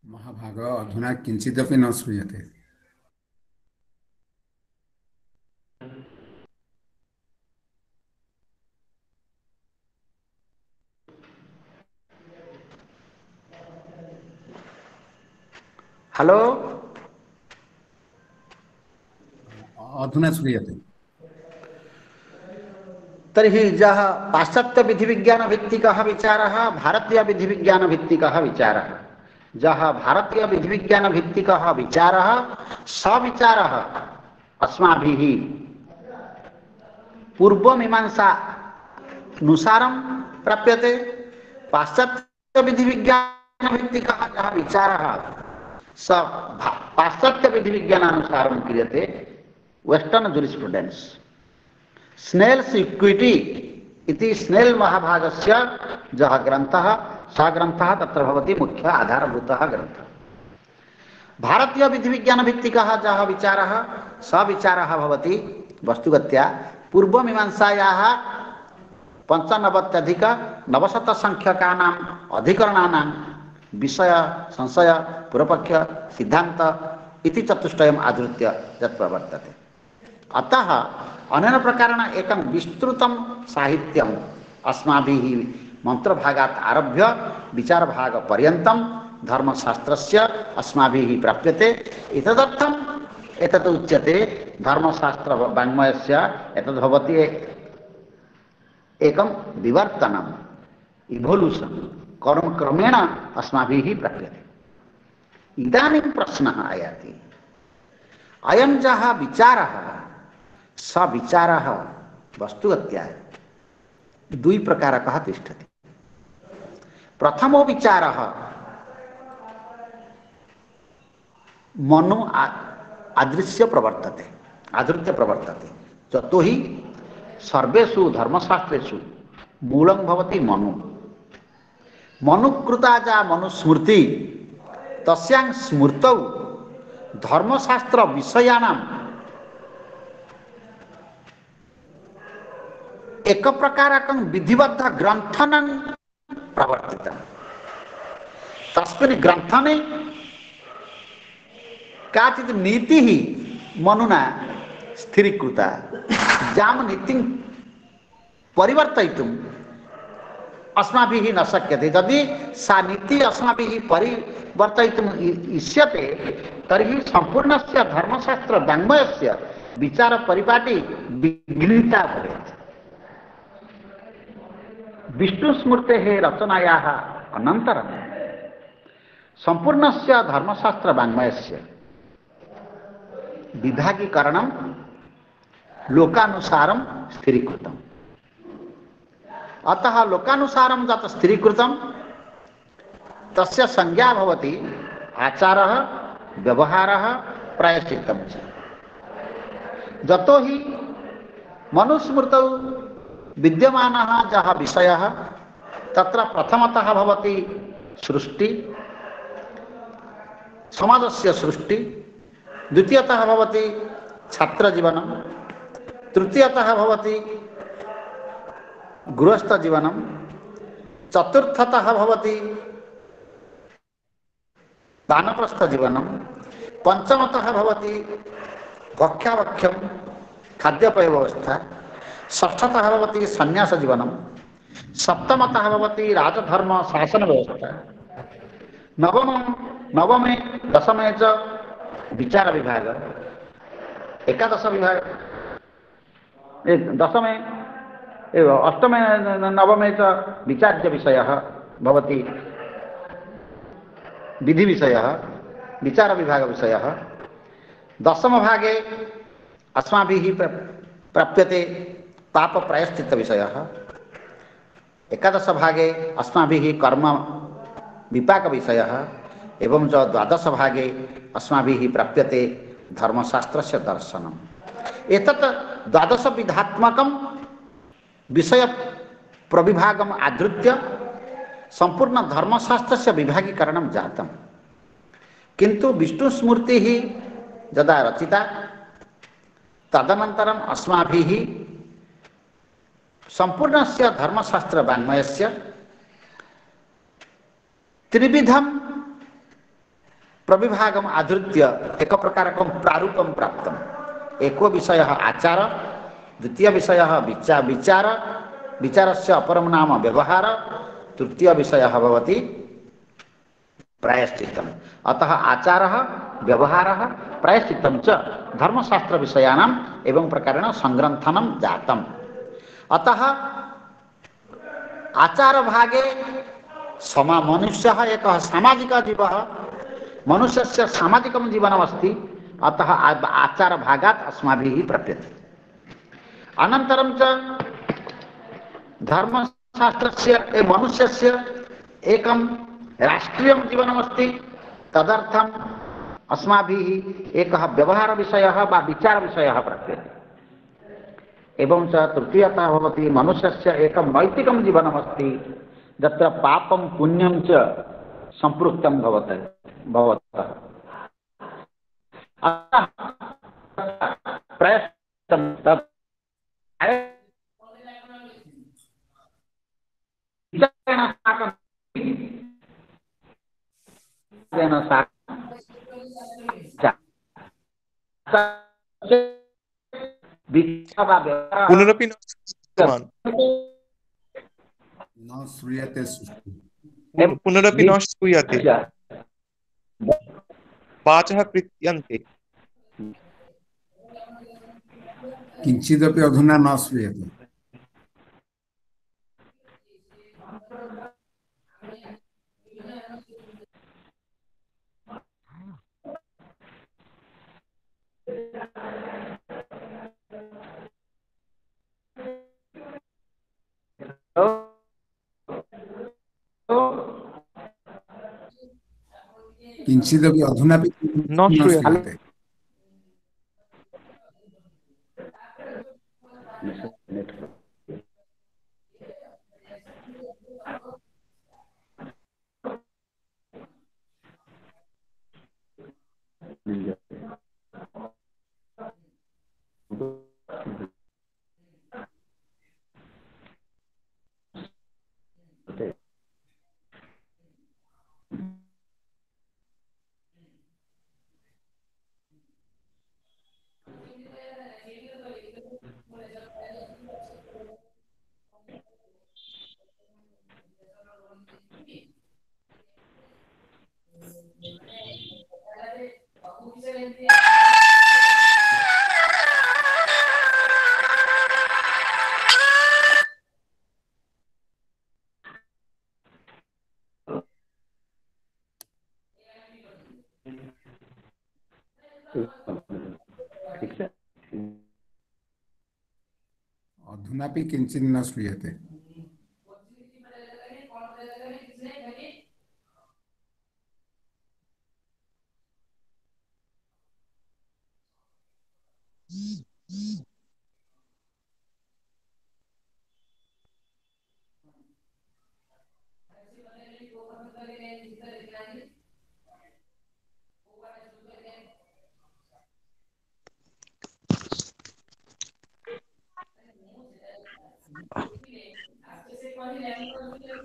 महाभाग अधुना किंचिदपि न श्रूयते। हेलो, अधुना श्रूयते। तर्हि जः पाश्चात्य विधिविज्ञानभित्तिकः विचारः, भारतीय विधिविज्ञानभित्तिकः विचारः। जहाँ भारतीय विधिविज्ञानभित्तिकः विचारः, स विचारः अस्माभिः पूर्वमीमांसानुसारं प्राप्यते। पाश्चात्य विधिविज्ञानभित्तिकः जः विचारः स पाश्चात्य विधिविज्ञानानुसारं क्रियते। वेस्टर्न जूरिस्प्रुडेंस स्नेल्स इक्विटी इति स्नेल महाभागस्य जः ग्रन्थः, सः ग्रन्थः तत्र भवति मुख्य आधारभूतः ग्रन्थः। भारतीय विधिविज्ञानभित्तिकः जः विचारः, सः विचारः भवति वस्तुगत्या पूर्वमीमांसायाः 95+ संख्यकानाम् अधिकरणानां विषय संशय पूर्वपक्ष सिद्धांत इति चतुष्टयम् आधृत्य यत् प्रवर्तते। अतः अनेन प्रकारेण एकं विस्तृतं साहित्यम् अस्माभिः मंत्रभागात् आरभ्य विचारभागपर्यन्तं धर्मशास्त्रस्य अस्माभिः प्राप्यते। एतदर्थम् एतत् उच्यते धर्मशास्त्रवाङ्मयस्य। एतद् भवति एकं विवर्तनम्, इवोल्यूशन्, क्रमेण अस्माभिः प्राप्यते। इदानीं प्रश्नः आयाति, अयं जः विचारः, स विचारः वस्तुगत्या द्वि प्रकारकः तिष्ठति। प्रथमो विचारः मनो आदृश्य प्रवर्तते, आधृत्य प्रवर्तते। यतोहि सर्वेषु धर्मशास्त्रेषु मूलं भवति मनु। मनुकृता जा मनुस्मृति, तस्यां स्मृतौ धर्मशास्त्र विषयाणां एक प्रकारकं विधिबद्ध ग्रंथनं प्रवर्तितं। तस्मिन् ग्रंथने काचित् नीतिः मनुना स्थिरीकृता। जां नीतिं परिवर्तयितुम् अस्माभिः न शक्यते। यदि सा नीतिः अस्माभिः परिवर्तयितुम् इष्यते तर्हि सम्पूर्णस्य धर्मशास्त्रवाङ्मयस्य विचारपरिपाटी विघ्निता भवेत्। विष्णुस्मृतेः रचनायाः अनन्तरं संपूर्णस्य धर्मशास्त्र वाङ्मयस्य विभागीकरणं लोकानुसारं स्थिरीकृतम्। अतः लोकानुसारं यत् स्थिरीकृतं तस्य संज्ञा भवति आचारः, व्यवहारः, प्रायश्चित्तं च। यतो हि मनुस्मृतौ विद्यमानः यः विषयः तत्र प्रथमतः भवति सृष्टि, समाजस्य सृष्टि, द्वितीयतः भवति छात्रजीवनं, तृतीयतः भवति गृहस्थजीवनं, चतुर्थतः भवति वानप्रस्थजीवनं, पंचमतः भवति भक्ष्याभक्ष्यं खाद्यपेयव्यवस्था, षष्ठतः भवति संन्यासजीवनं, सप्तमतः भवति राजधर्म शासनव्यवस्था, नवमे दशमे च विचार विभाग, एकादश विभाग, दशमे अष्टमे नवमे च विचार्य विषयः भवति विधि विषयः, विचार विभाग विषयः। दशम भागे अस्माभिः प्राप्यते पाप प्रायश्चित्त विषयः। एकादश भागे अस्माभिः कर्म विपाक विषयः एवं च द्वादश भागे अस्माभिः प्राप्यते धर्मशास्त्रस्य दर्शनम्। एतत् द्वादश विधात्मकं विषय प्रविभागम् आधृत्य संपूर्ण धर्मशास्त्रस्य विभागीकरणं जातम्। किन्तु विष्णुस्मृतिः यदा रचिता तदनन्तरम् अस्माभिः संपूर्णस्य धर्मशास्त्र वाङ्मयस्य त्रिविधं प्रविभागम् आधृत्य एक प्रकारकं प्रारूपं प्राप्तम्। एको विषयः आचार, द्वितीय विषयः विचार, विचारस्य अपरं नाम व्यवहार, तृतीय विषयः भवति प्रायश्चित्तम्। अतः आचारः, व्यवहारः, प्रायश्चित्तं च धर्मशास्त्र विषयाणाम् एवं प्रकारेण संग्रन्थनं जातम्। अतः आचार भागे मनुष्यः एकः सामाजिकः जीवः, मनुष्यस्य सामाजिकं जीवनमस्ति। अतः आचार भागात् अस्माभिः प्राप्यते। अनन्तरं च धर्मशास्त्रस्य मनुष्यस्य एकं राष्ट्रीयं जीवनमस्ति। तदर्थम् अस्माभिः एकः व्यवहारविषयः वा विचारविषयः प्राप्यते। एवं च तृतीयतः भवति मनुष्यस्य एकं नैतिकं जीवनमस्ति, यत्र पापं पुण्यं च सम्पृक्तं भवतः। अतः प्रयत्नं तत् पुनरपि न श्रूयते। न श्रूयते सुष्ठु। पुनरपि न श्रूयते। वाचः कृत्यन्ते। किञ्चिदपि अधुना न श्रूयते। किञ्चिदपि अधुनापि न श्रूयते। ठीक है। अधुनापि किंचित न श्रूयते।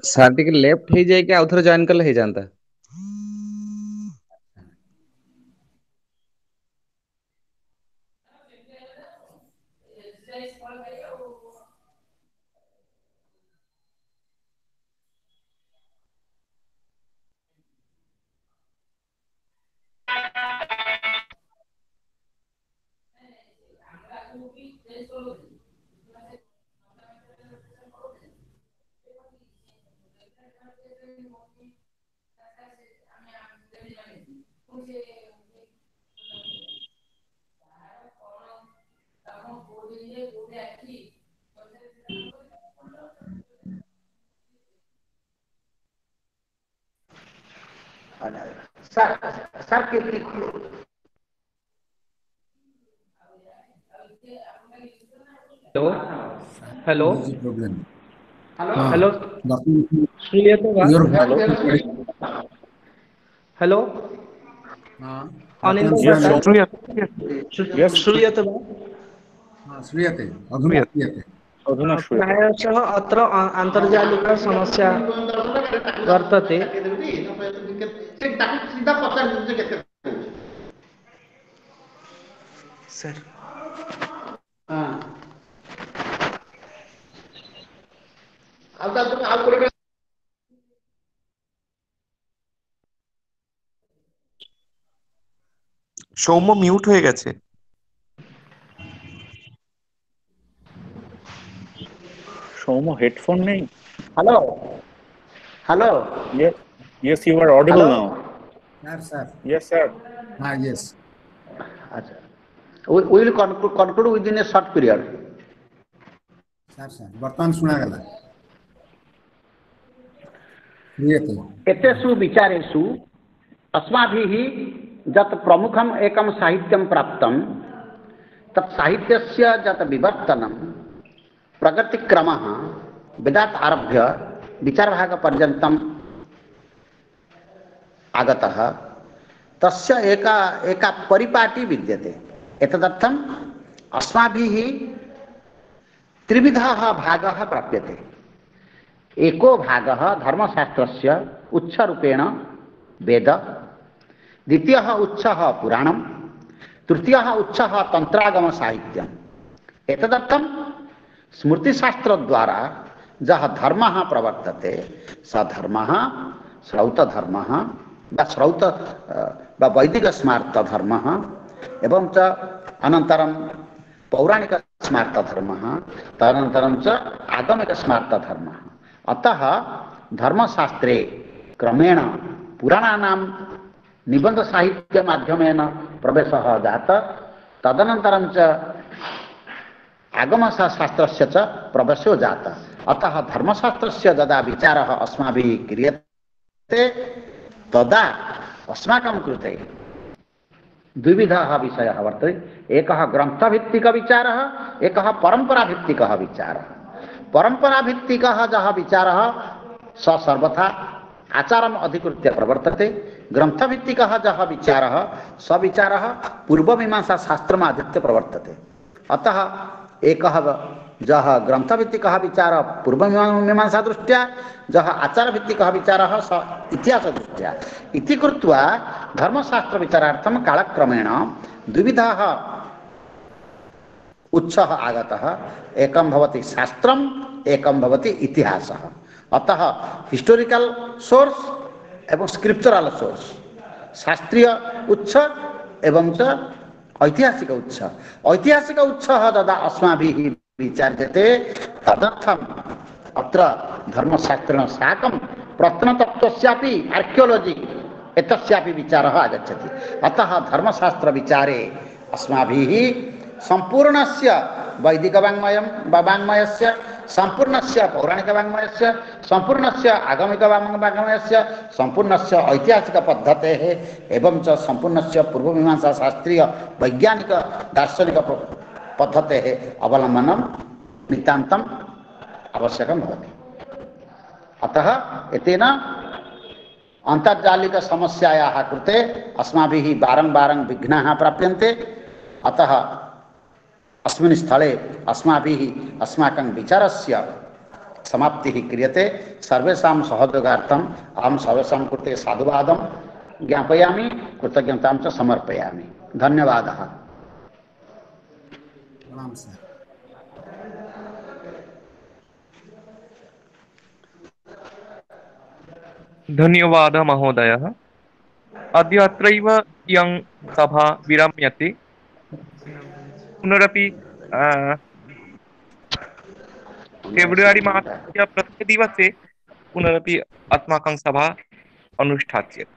ସାର୍ ଟିକେ ଲେଫ୍ଟ ହେଇଯାଇକି ଆଉ ଥରେ ଜଏନ୍ କଲେ ହେଇଯାନ୍ତା। Sir hello hello problem. Hello श्रूयते वा? हेलो अनिल श्रूयते वा? श्रूयते, अधुना श्रूयते। प्रायशः अत्र आन्तर्जालिका समस्या वर्तते। सर সৌম্য মিউট হয়ে গেছে। সৌম্য হেডফোন নেই? Hello hello Yes, you are audible Hello? now. Sir. Yes, sir. Yes. अच्छा, we will conclude within a short period. Sir वर्तमान सुनागला। श्रूयते। एतेषु विचारेषु अस्माभिः यत् प्रमुखम् एकं साहित्यं प्राप्तं, तत् साहित्यस्य यत् विवर्तनं प्रगतिक्रमः वेदात् आरभ्य विचारभागपर्यन्तम् आगतः, तस्य एका परिपाटी विद्यते। एतदर्थम् अस्माभिः त्रिविधः भागः प्राप्यते। एको भागः धर्मशास्त्रस्य उच्छरूपेण वेद, द्वितीयः उच्छः पुराणं, तृतीयः उच्छः तन्त्रागम साहित्यम्। एतदर्थं स्मृतिशास्त्रद्वारा यः धर्मः प्रवर्तते स धर्मः श्रौतधर्मः वा वैदिक स्मार्त धर्मः एवं च अनन्तरं पौराणिक स्मार्त धर्मः, तदनन्तरं च आगमिक स्मार्त धर्मः। अतः धर्मशास्त्रे क्रमेण पुराणानां निबंध साहित्य माध्यमेन प्रवेशः जातः, तदनन्तरं च आगमशास्त्रस्य च प्रवेशो जातः। अतः धर्मशास्त्रस्य यदा विचारः अस्माभिः क्रियते तदा अस्माकं कृते द्विविधः विषयः वर्तते। एकः ग्रन्थभित्तिकविचारः, एकः परम्पराभित्तिकः विचारः। परम्पराभित्तिकः यः विचारः स सर्वथा आचारम् अधिकृत्य प्रवर्तते। ग्रन्थभित्तिकः यः विचारः स विचारः पूर्वमीमांसा शास्त्रम् आधृत्य प्रवर्तते। अतः एकः यः ग्रन्थभित्तिकः विचारः पूर्वमीमांसा दृष्ट्या, यः आचारभित्तिकः विचारः स इतिहासदृष्ट्या इति कृत्वा धर्मशास्त्रविचारार्थं कालक्रमेण द्विविधः उच्छः आगतः। एकं भवति शास्त्रम्, एकं भवति इतिहासः। अतः हिस्टोरिकल सोर्स एवं स्क्रिप्चुरल सोर्स, शास्त्रीय उच्च एवं च ऐतिहासिक उच्च। ऐतिहासिक उच्छः यदा अस्माभिः विचार्यते तदर्थम् अत्र धर्मशास्त्रेण साकं प्रत्नतत्त्वस्यापि आर्कियोलॉजी एतस्यापि विचारः आगच्छति। अतः धर्मशास्त्रविचारे अस्माभिः सम्पूर्णस्य वैदिकवाङ्मयस्य सम्पूर्णस्य पौराणिकवाङ्मयस्य सम्पूर्णस्य आगमिकवाङ्मयस्य सम्पूर्णस्य ऐतिहासिकपद्धतेः एवं च सम्पूर्णस्य पूर्वमीमांसाशास्त्रीय वैज्ञानिक दार्शनिक पद्धतेः अवलम्बनं नितान्तम् आवश्यकं भवति। अतः एतेन आन्तर्जालिक समस्यायाः कृते अस्माभिः बारं विघ्नाः प्राप्यन्ते। अतः अस्मिन् स्थले अस्माभिः अस्माकं विचारस्य समाप्तिः क्रियते। सर्वेषां सहयोगार्थम् अहं सर्वेषां कृते साधुवादं ज्ञापयामि, कृतज्ञतां च समर्पयामि। धन्यवादः। प्रणाम सर। धन्यवादः महोदयः। अद्य अत्रैव इयं सभा विरम्यते। पुनरपि फेब्रुवरी मासस्य प्रथमदिवसे पुनरपि अस्माकं सभा अनुष्ठास्यते।